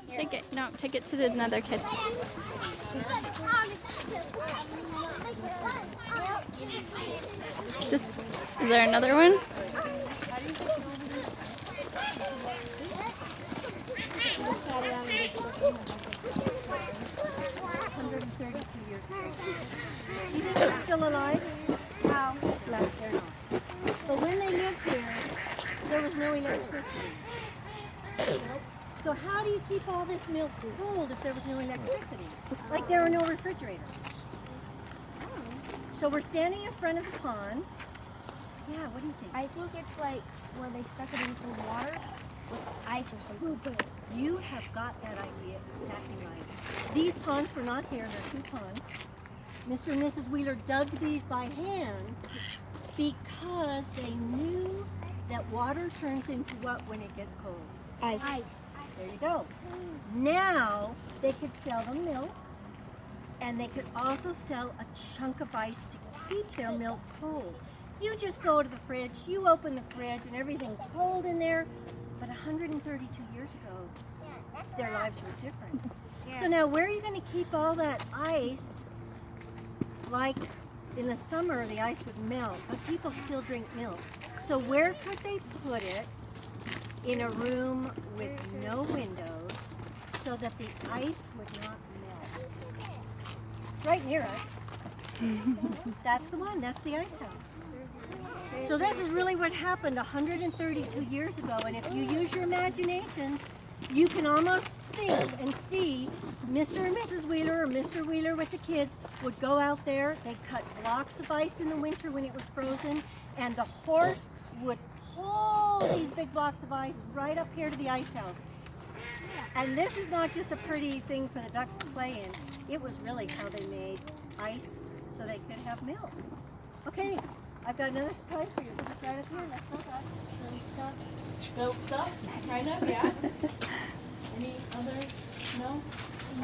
Take it. No, take it to another kid. Just, is there another one? You think they're still alive? No, they're not. But when they lived here, there was no electricity. So how do you keep all this milk cold if there was no electricity? Like there are no refrigerators. So we're standing in front of the ponds. Yeah, what do you think? I think it's like where they stuck it in cold water with ice or something. You have got that idea exactly right. These ponds were not here, they're 2 ponds. Mr. and Mrs. Wheeler dug these by hand because they knew that water turns into what when it gets cold? Ice. There you go. Now they could sell them milk, and they could also sell a chunk of ice to keep their milk cold. You just go to the fridge, you open the fridge, and everything's cold in there. But 132 years ago, their lives were different. Yeah. So now where are you going to keep all that ice? Like in the summer, the ice would melt, but people still drink milk. So where could they put it? In a room with no windows so that the ice would not melt. Right near us. That's the one, that's the ice house. So this is really what happened 132 years ago, and if you use your imaginations, you can almost think and see Mr. and Mrs. Wheeler or Mr. Wheeler with the kids would go out there, they'd cut blocks of ice in the winter when it was frozen, and the horse would pull these big blocks of ice right up here to the ice house. And this is not just a pretty thing for the ducks to play in. It was really how they made ice so they could have milk. Okay, I've got another surprise for you. So just right up here. Let's go, guys. Build stuff? Kind of, yeah. Any other? No?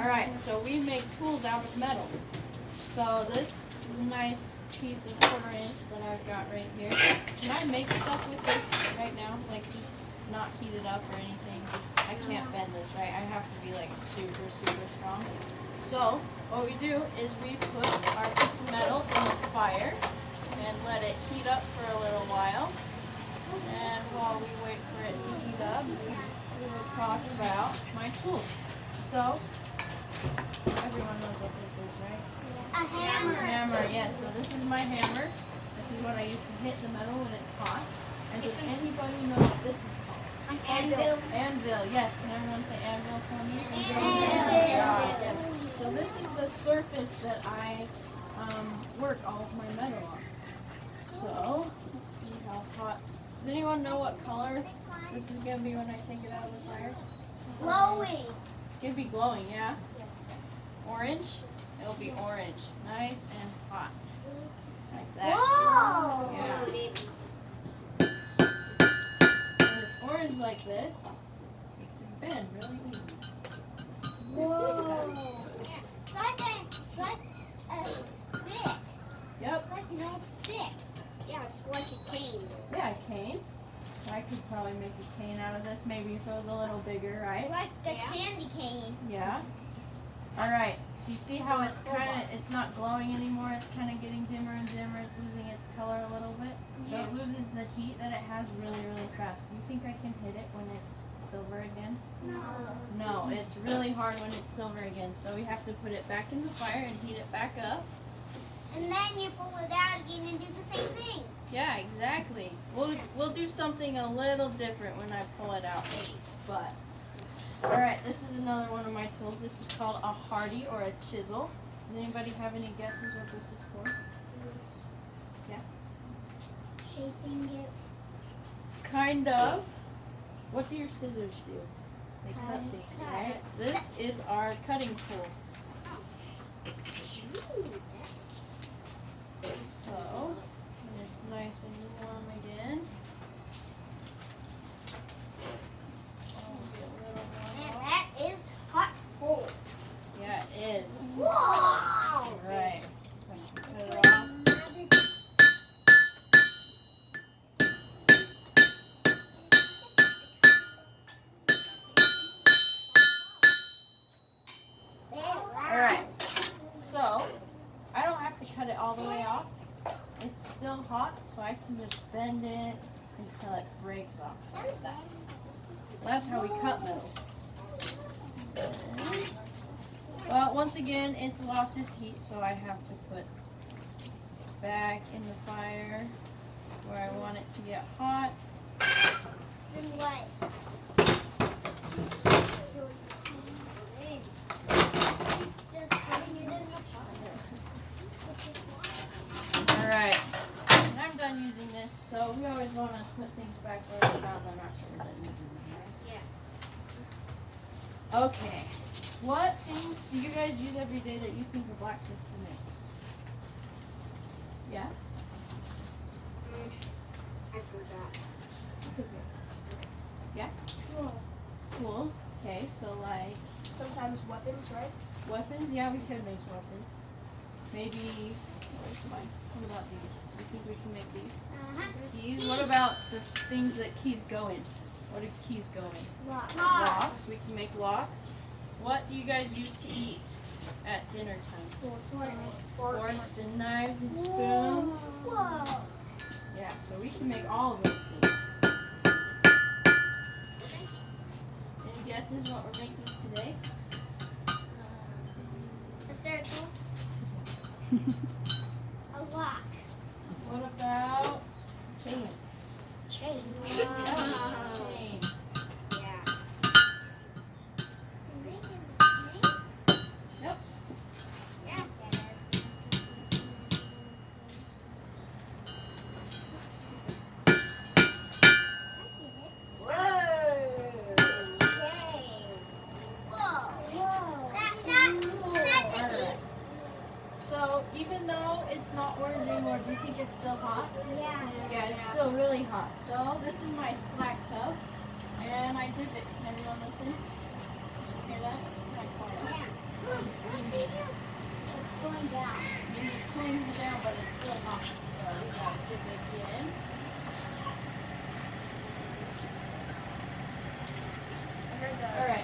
Alright, so we make tools out of metal. So this is a nice piece of 1/4 inch that I've got right here. Can I make stuff with this right now? Like just not heat it up or anything? Just I can't bend this, right? I have to be like super, super strong. So what we do is we put our piece of metal in the fire and let it heat up for a little while. And while we wait for it to heat up, we will talk about my tools. So everyone knows what this is, right? A hammer. Hammer, yes. So this is my hammer. This is what I use to hit the metal when it's hot. And does anybody know what this is called? An anvil. Anvil, yes. Can everyone say anvil for me? Anvil. Yes. So this is the surface that I work all of my metal on. So let's see how hot. Does anyone know what color this is going to be when I take it out of the fire? Glowing. It's going to be glowing, yeah? Orange? It'll be orange. Nice and hot. Like that. Whoa! Yeah. When it's orange like this, it can bend really easy. Whoa! It's like a stick. Yep. It's like an old stick. Yeah, it's like a cane. Yeah, a cane. I could probably make a cane out of this, maybe if it was a little bigger, right? Like a candy cane. Yeah. Alright. Do you see how it's not glowing anymore? It's kind of getting dimmer and dimmer. It's losing its color a little bit. So it loses the heat that it has really, really fast. Do you think I can hit it when it's silver again? No. No, it's really hard when it's silver again. So we have to put it back in the fire and heat it back up. And then you pull it out again and do the same thing. Yeah, exactly. We'll do something a little different when I pull it out. But alright, this is another one of my tools. This is called a hardy or a chisel. Does anybody have any guesses what this is for? Yeah? Shaping it. Kind of. What do your scissors do? They cut things, right? This is our cutting tool. So, when it's nice and warm again, I'll get a little And more off. that is hot coal. Yeah, it is. Wow! Right. Put it off. still hot, so I can just bend it until it breaks off like that. So that's how we cut metal. Well, once again, it's lost its heat, so I have to put back in the fire where I want it to get hot. Then what? Alright, and I'm done using this, so we always want to put things back where we found them after we're done using them, right? Yeah. Okay, what things do you guys use every day that you think a blacksmith can make? Yeah? I forgot. It's okay. Yeah? Tools. Tools. Okay, so like Sometimes weapons, right? weapons? Yeah, we could make weapons. Maybe, where's mine? What about these? Do you think we can make these? Keys? What about the things that keys go in? What do keys go in? Locks. We can make locks. What do you guys use to eat at dinner time? Forks and knives and spoons. Whoa. Yeah, so we can make all of those things. Any guesses what we're making today? A circle. A lock. What about chain? Chain. Chain. Yeah. Yep. Yeah. So even though it's not orange anymore, do you think it's still hot? Yeah. Yeah, it's still really hot. So this is my slack tub, and I dip it. Can everyone listen? Hear that? It's my fire. It's steamy. It's going down. Means it's cooling down, but it's still hot. So we gotta dip it again. All right.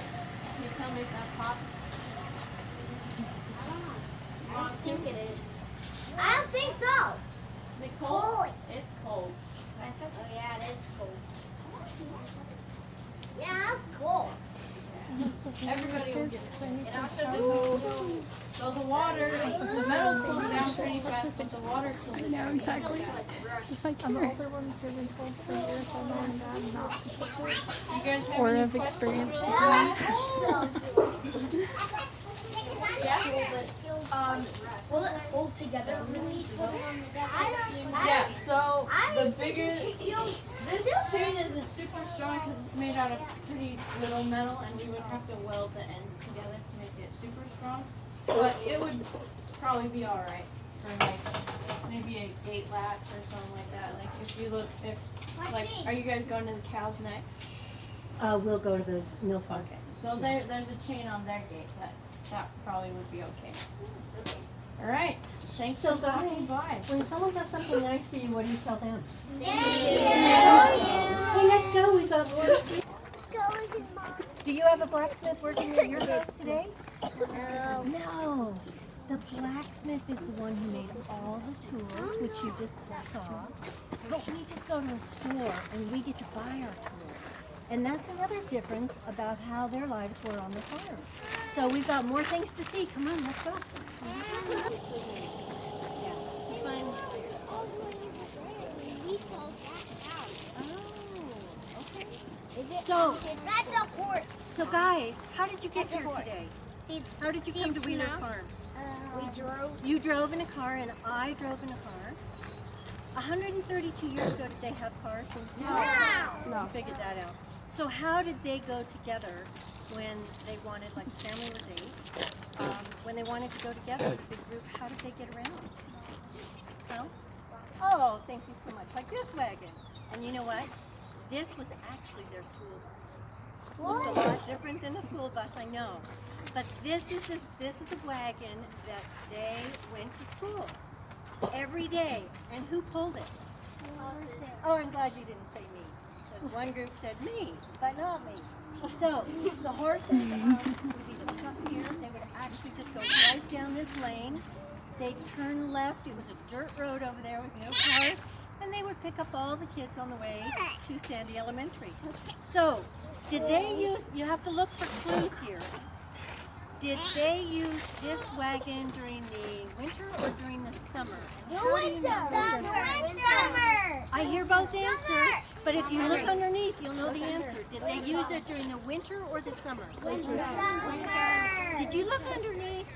Can you tell me if that's hot? I don't think it is. I don't think so. Is it cold? Cold. It's cold. Oh yeah, it is cold. Yeah, it's cold. Everybody will get it. It also So the water, the metal cools down pretty fast, but the water cools I down know really exactly. fast. If I And the can. older ones have been told for years by mom and dad not to touch it. You guys have Or any have questions experienced really it. quick? will it hold together really? Yeah, so the bigger, this chain isn't super strong because it's made out of pretty little metal, and we would have to weld the ends together to make it super strong. But it would probably be alright for like maybe a gate latch or something like that. Like if you look, are you guys going to the cows next? We'll go to the milk farm. Okay, so there's a chain on their gate, but that probably would be okay. Alright, thanks So for stopping guys, by. when someone does something nice for you, what do you tell them? Thank you. Hey, let's go. We've got more. Let's go with his mom. Do you have a blacksmith working at your house today? No. The blacksmith is the one who made all the tools, which you just saw. But we just go to a store and we get to buy our tools. And that's another difference about how their lives were on the farm. So we've got more things to see. Come on, let's go. We sold that house. Oh, okay. Is it? So- That's a horse. So guys, how did you get That's a here horse. today? See, it's, How did you come to Wheeler Farm? we drove. You drove in a car and I drove in a car. 132 years ago, did they have cars? No. We figured that out. So how did they go together when they wanted, like the family was 8, when they wanted to go together, the big group, how did they get around? No? Oh, thank you so much. Like this wagon. And you know what? This was actually their school bus. Looks a lot different than a school bus, I know. But this is the wagon that they went to school every day. And who pulled it? Oh, I'm glad you didn't say me. Because one group said me, but not me. So the horses would be stuck here. They would actually just go right down this lane. they'd turn left. It was a dirt road over there with no cars. And they would pick up all the kids on the way to Sandy Elementary. So, did they use, you have to look for clues here. Did they use this wagon during the winter or during the summer? Summer. I hear both answers, but if you look underneath, you'll know the answer. Did they use it during the winter or the summer? Winter. Did you look underneath?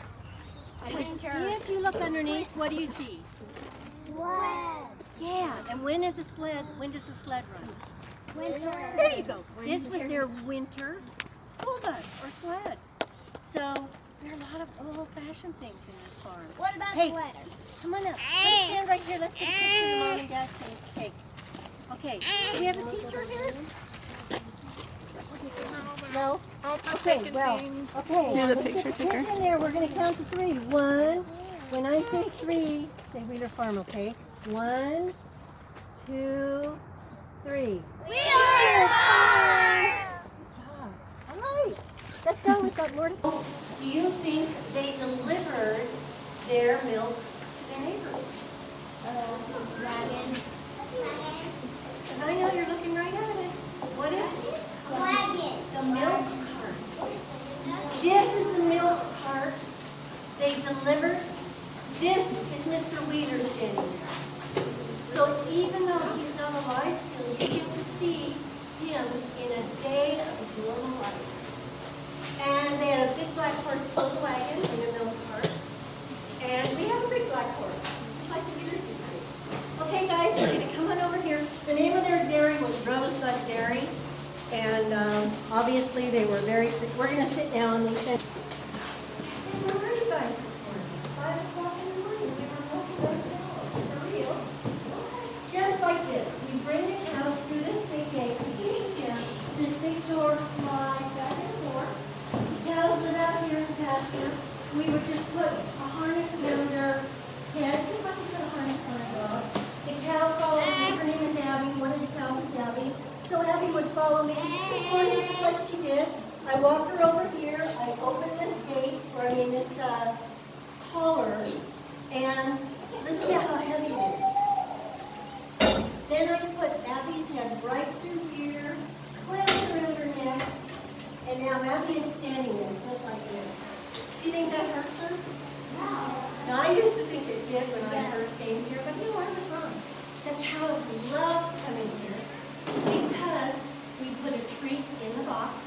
If you look underneath, what do you see? Sled. Yeah, and when does the sled run? Winter. There you go. This was their winter school bus or sled. So there are a lot of old-fashioned things in this farm. What about Hey, sweater? come on up. Let's stand right here. Let's get a picture of Mom and Dad saying cake. Okay, do we have a teacher here? No? Okay, well, okay. You're the let's picture get the kids taker. in there. We're going to count to 3. 1. When I say 3, say Wheeler Farm, okay? 1, 2, 3. Wheeler Farm! All right, let's go. We've got more to say. Do you think they delivered their milk to their neighbors? Wagon. Because I know you're looking right at it. What is it? Wagon. The milk cart. This is the milk cart they delivered. This is Mr. Wheeler standing there. So even though he's not alive still, you get to see him in a day of his normal life. And they had a big black horse pulled wagon in a milk cart. And we have a big black horse, just like the Wheelers used to. Okay, guys, we're going to come on over here. The name of their dairy was Rosebud Dairy. And obviously they were very sick. We're going to sit down and think. Hey, where were you guys this morning? 5 o'clock in the morning. We were walking right now. For real. Just like this. We bring the cows through this big gate. This big door slide back and forth. The cows live out here in the pasture. We would just put a harness around their head, just like you put a harness on a dog. The cow follows me. Her name is Abby. One of the cows is Abby. So Abby would follow me this morning just like she did. I walk her over here. I open this gate, or I mean this collar, and listen to how heavy it is. Then I put Abby's head right through here, clamp it around her neck, and now Abby is standing there just like this. Do you think that hurts her? No. Now, I used to think it did when I first came here, but no, I was wrong. The cows love coming here because we put a treat in the box,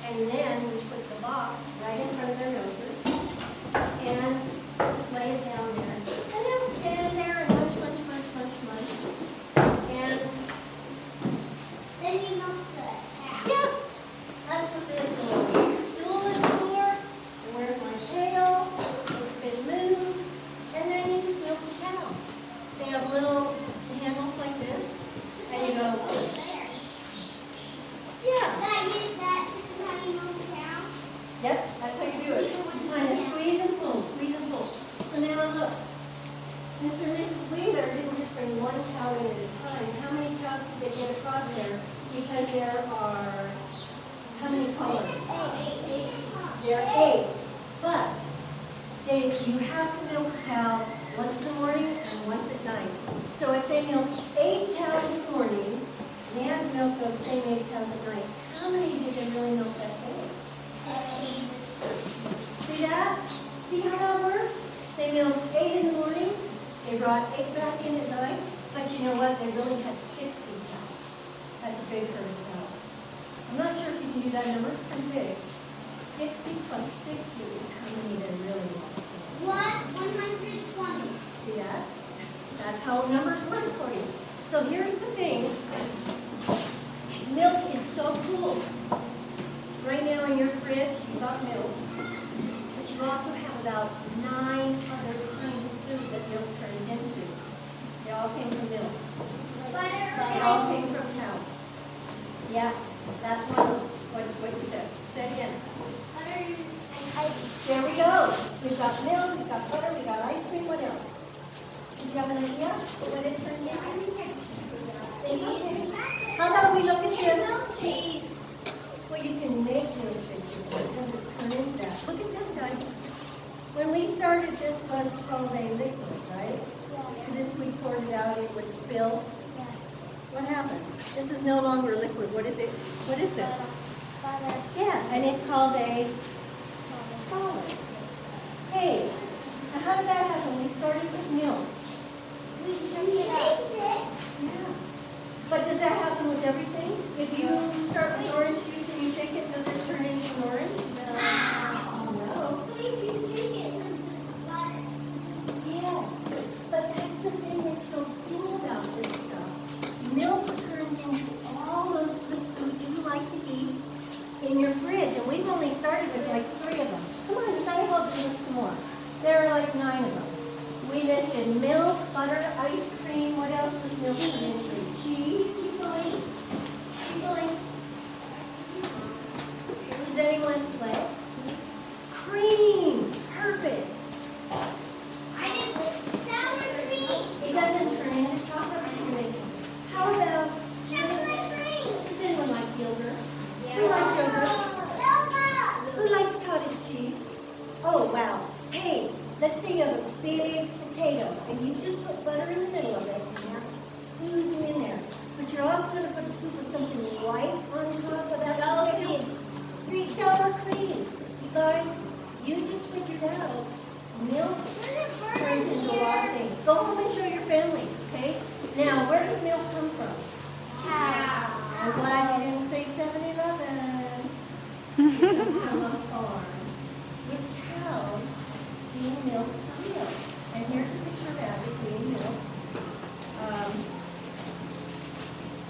and then we put the box right in front of their noses, and just lay it down there. And they'll stand there and munch, munch, munch, munch, munch. And Then you milk the cow. yeah, that's what this little stool is for. And where's my pail? It's been moved. And then you just milk the cow. They have little handles like this. And you go, yeah. This is how you milk the cow? Yep, that's how you do it. Kind of squeeze and pull, squeeze and pull. So now look. Mr. and Mrs. Wheeler didn't just bring one cow in at a time. How many cows did they get across there? Because there are, how many collars? There are 8. But you have to milk a cow once in the morning and once at night. So if they milk 8 cows in the morning, they have to milk those same 8 cows at night. How many did they really milk that day? See that? See how that works? They milked 8 in the morning. They brought 8 back in at night. But you know what? They really had 60 cows. That's a big herd of cows. I'm not sure if you can do that number. It's pretty big. 60 plus 60 is how many they really milked. 120. See that? That's how numbers work for you. So here's the thing. Milk is so cool. Right now in your fridge, you've got milk. But you also have about 9 other kinds of food that milk turns into. They all came from milk. They all came from cows. Yeah, that's what you said. Say it again. Butter and ice. There we go. We've got milk, we've got butter, we've got ice cream. What else? Did you have an idea? What it turned into? It's okay. How about we look at this? Milk cheese. Well, you can make milkshakes. It doesn't turn into that. Look at this guy. When we started this was called a liquid, right? Because if we poured it out, it would spill. What happened? This is no longer a liquid. What is it? What is this? Butter. Yeah, and it's called a solid. Hey, now how did that happen? We started with milk. We shook it up. Yeah. But does that happen with everything? If you start with orange juice and you shake it, does it turn into an orange? No. Yes. But that's the thing that's so cool about this stuff. Milk turns into all those good foods you like to eat in your fridge. And we've only started with like 3 of them. Come on, you gotta help me with some more. There are like 9 of them. We listed milk, butter, ice cream. What else was milk turned into? Cheese. Keep going. Keep going. Does anyone play? Cream. Perfect. It doesn't turn into chocolate cream. How about does anyone like yogurt? Who likes yogurt? Who likes cottage cheese? Oh wow. Hey, let's say you have a big potato and you just put butter in the middle of it and that's oozing in there. But you're also going to put a scoop of something white on top of that potato. Sour cream. You guys, you just figured out milk turns into a lot of things. Go home and show your families, okay? Now, where does milk come from? I'm glad you didn't say 7-Eleven. It comes from a farm with cows being milked for real. And here's a picture of Abby being milked.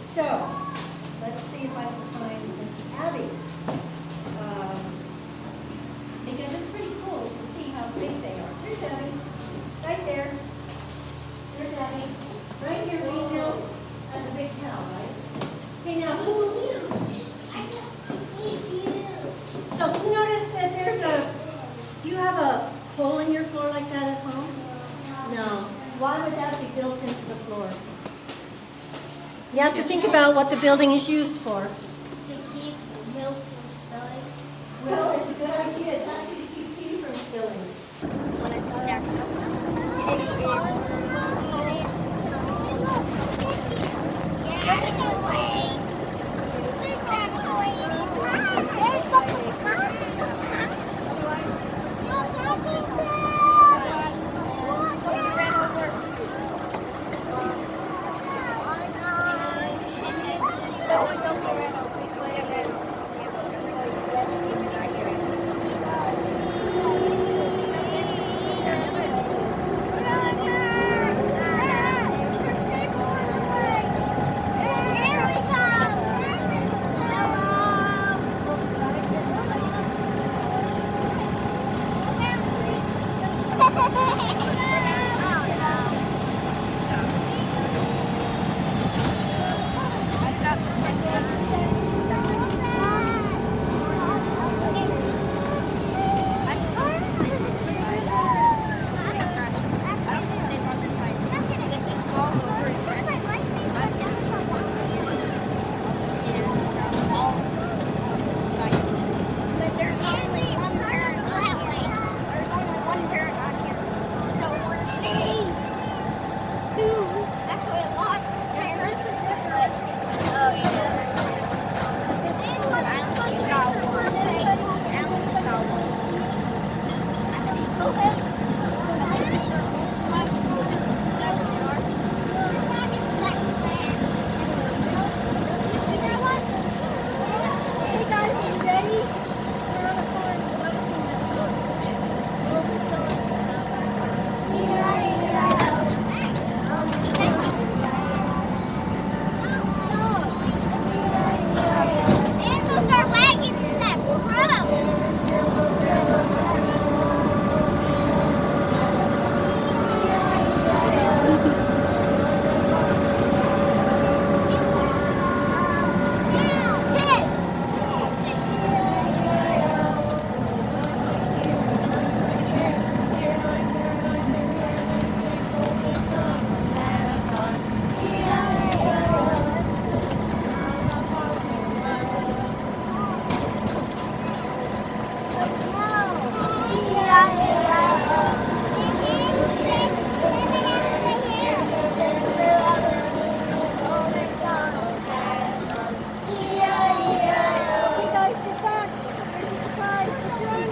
So, let's see if I can find Miss Abby. Because it's pretty cool to see how big they are. There's Abby. Right there. There's Abby. Right here being milked as a big cow, right? Okay, now who? So who noticed that there's a, do you have a hole in your floor like that at home? No. Why would that be built into the floor? You have to think about what the building is used for. To keep milk from spilling. Well, it's a good idea. It's actually to keep pee from spilling. When it's stacked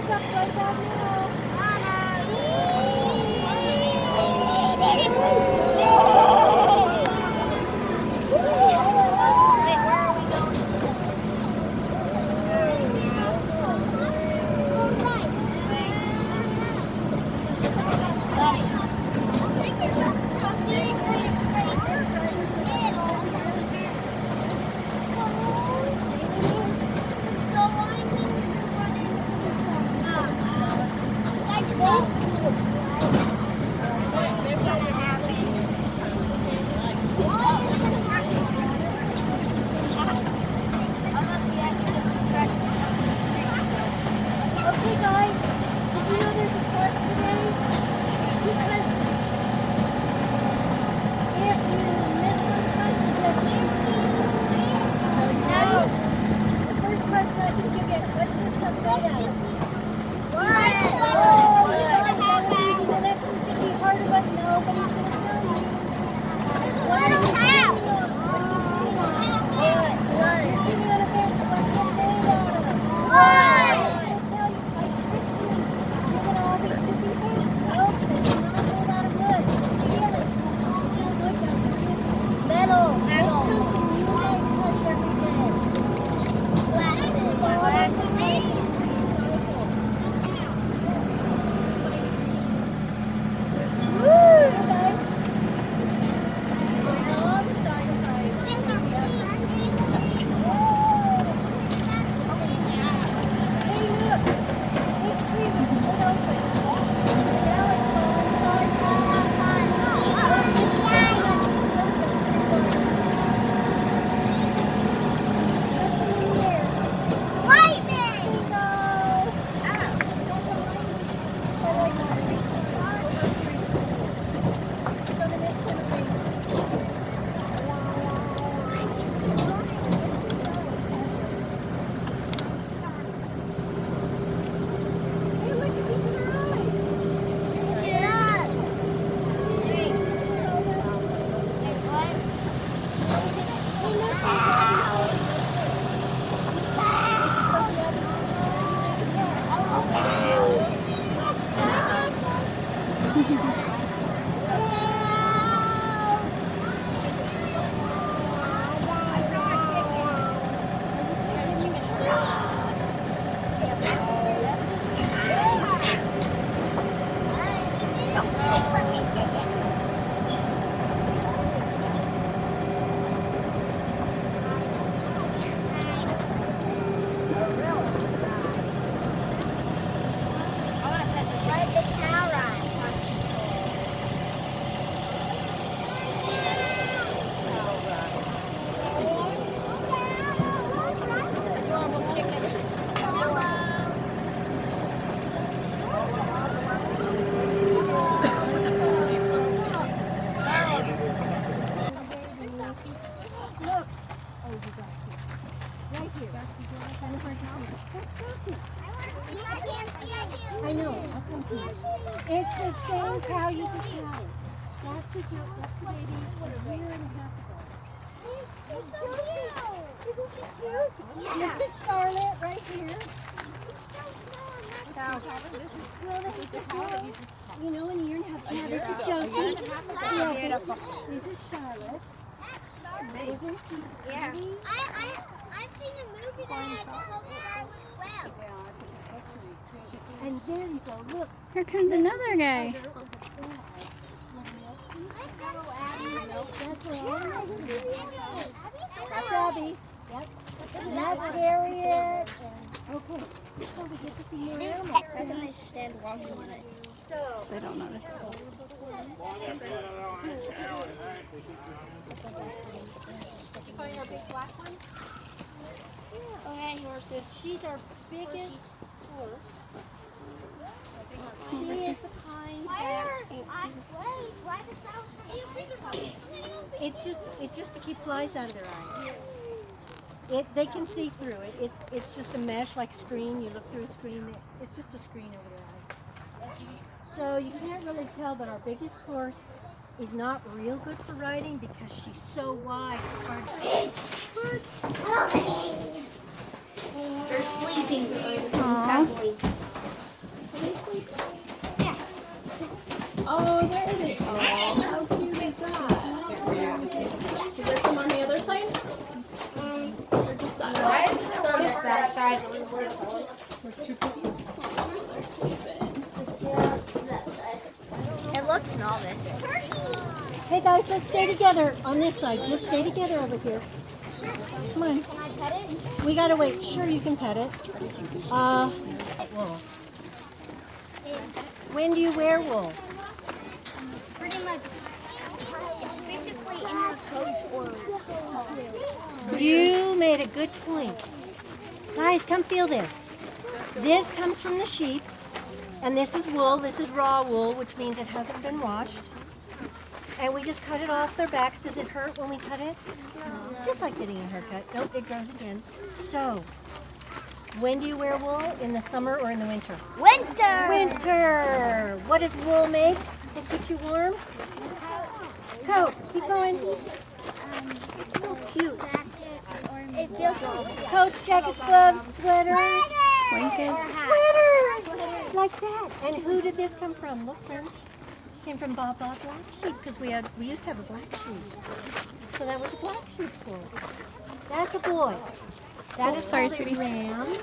stuff right back now. Okay, guys, did you know there's a test today? There's 2 questions. If you miss one of the questions, you have a chance to. No, you ready? The first question I think you get, what's this stuff made out of? Oh, you got it. That was easy. The next one's going to be harder, but nobody's going to tell you. What are you sitting on? What are you sitting on? You're sitting on a bench. What's it made out of? I'll tell you. I tricked you. You're going to all be sticking paper. Nope, it's not made out of wood. Feel it. It's not wood, guys. What is it? Metal. It's something you might touch every day. Plastic. Recycle. Hey, guys. We're all decided by Hey, look. This tree was split open. And now it's all inside. What is standing on the split of the tree wire? Something in the air. Lightning! Bingo! That's all I need. I like it every time. So the next set of reins, please. Hey, look, you think to the right. Now we get, hey, look, there's all these things right there. You see, this is showing you all these pictures you make. Look. Oh, you got it. Right here. Kind of hard to see. That's Josie. I know. I'll come to you. It's the same cow you just had. That's the baby a year and a half ago. She's so cute. Isn't she cute? Yeah. This is Charlotte right here. Cow. Well, this is the cow. You know, in a year and a half. Yeah, this is Josie. Yeah, this is Charlotte. Isn't she Yeah. pretty? I've seen a movie that had Charlotte as well. And there you go. Look. Here comes another guy. That's Abby. Yep. And that's Harriet. Okay. So we get to see more animals. How can I stand walking on it? So, They don't notice. did you find our big black one? Okay, horses. She's our biggest horse. She is the kind that it's just to keep flies out of their eyes. They can see through it. It's just a mesh like screen. You look through a screen. It's just a screen over their eyes. So you can't really tell, but our biggest horse is not real good for riding because she's so wide. It's hard to They're sleeping. Aw. smell this. Hey guys, let's stay together on this side. Just stay together over here. Come on. Can I pet it? We gotta wait. Sure, you can pet it. When do you wear wool? Pretty much. It's basically in your coat or. You made a good point. Guys, come feel this. This comes from the sheep, and this is wool. This is raw wool, which means it hasn't been washed. And we just cut it off their backs. Does it hurt when we cut it? No. Just like getting a haircut. Nope, it grows again. So, when do you wear wool? In the summer or in the winter? Winter! Winter! What does wool make to keep you warm? Coat. Keep going. It's so cute. It feels so cute. Coats, jackets, gloves, sweaters. Blankets. Sweater! Like that. And who did this come from? Look, friends. Came from Bob Black Sheep because we used to have a black sheep. So that was a black sheep wool. That's a boy. That is sorry, called a sweetie. ram.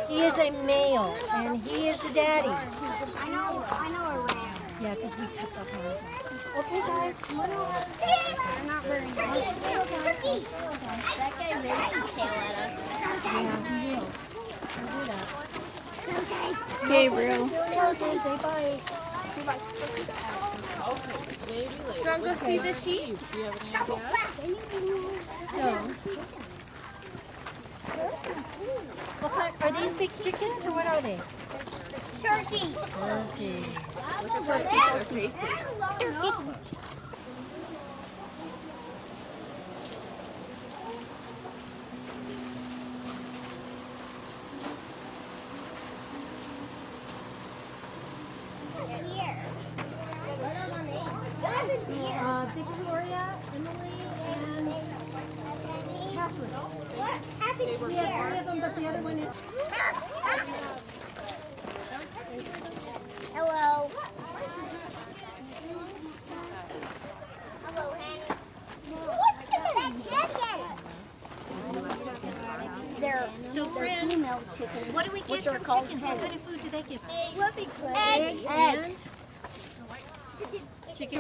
He is a male, and he is the daddy. I know a ram. Yeah, because we cut the horns off. Okay, guys. I'm not very good. That guy raised his tail at us. Yeah, he will. He'll do that. Gabriel. Noses, they bite. Do you want to go see the sheep? Do you have any idea? So, what kind, are these big chickens or what are they? Turkey. Turkey. Victoria, Emily, and Catherine. We have 3 of them, but the other one is... Hello. Hello, Hanny. Look at that chicken. They're friends, female chickens. what do we get Which are from called chickens? hens. What kind of food do they give us? Eggs. And